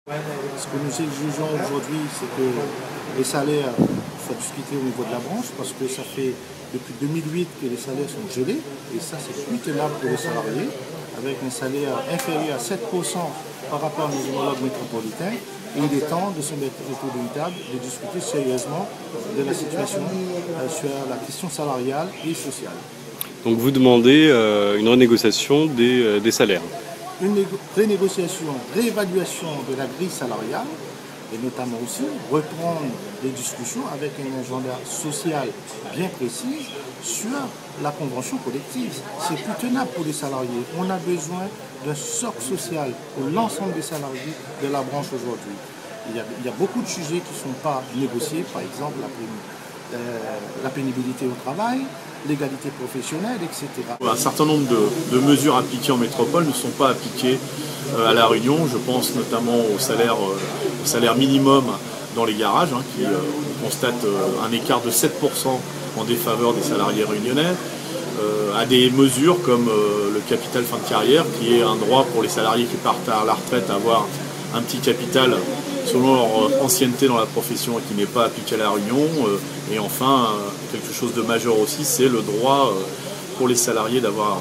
Ce que nous exigeons aujourd'hui, c'est que les salaires soient discutés au niveau de la branche, parce que ça fait depuis 2008 que les salaires sont gelés, et ça c'est plus tenable pour les salariés, avec un salaire inférieur à 7% par rapport à nos homologues métropolitains. Et il est temps de se mettre autour d'une table, de discuter sérieusement de la situation sur la question salariale et sociale. Donc vous demandez une renégociation des salaires. Une renégociation, réévaluation de la grille salariale, et notamment aussi reprendre les discussions avec un agenda social bien précis sur la convention collective. C'est plus tenable pour les salariés. On a besoin d'un socle social pour l'ensemble des salariés de la branche aujourd'hui. Il y a beaucoup de sujets qui ne sont pas négociés, par exemple la pénibilité au travail, l'égalité professionnelle, etc. Un certain nombre de mesures appliquées en métropole ne sont pas appliquées à La Réunion. Je pense notamment au salaire minimum dans les garages, qui constate un écart de 7% en défaveur des salariés réunionnais, à des mesures comme le capital fin de carrière, qui est un droit pour les salariés qui partent à la retraite à avoir un petit capital selon leur ancienneté dans la profession et qui n'est pas appliqué à La Réunion. Et enfin, quelque chose de majeur aussi, c'est le droit pour les salariés d'avoir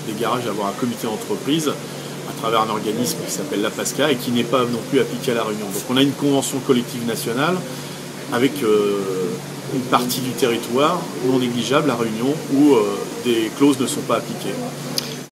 des garages, d'avoir un comité d'entreprise à travers un organisme qui s'appelle la PASCA et qui n'est pas non plus appliqué à La Réunion. Donc on a une convention collective nationale avec une partie du territoire non négligeable, La Réunion, où des clauses ne sont pas appliquées.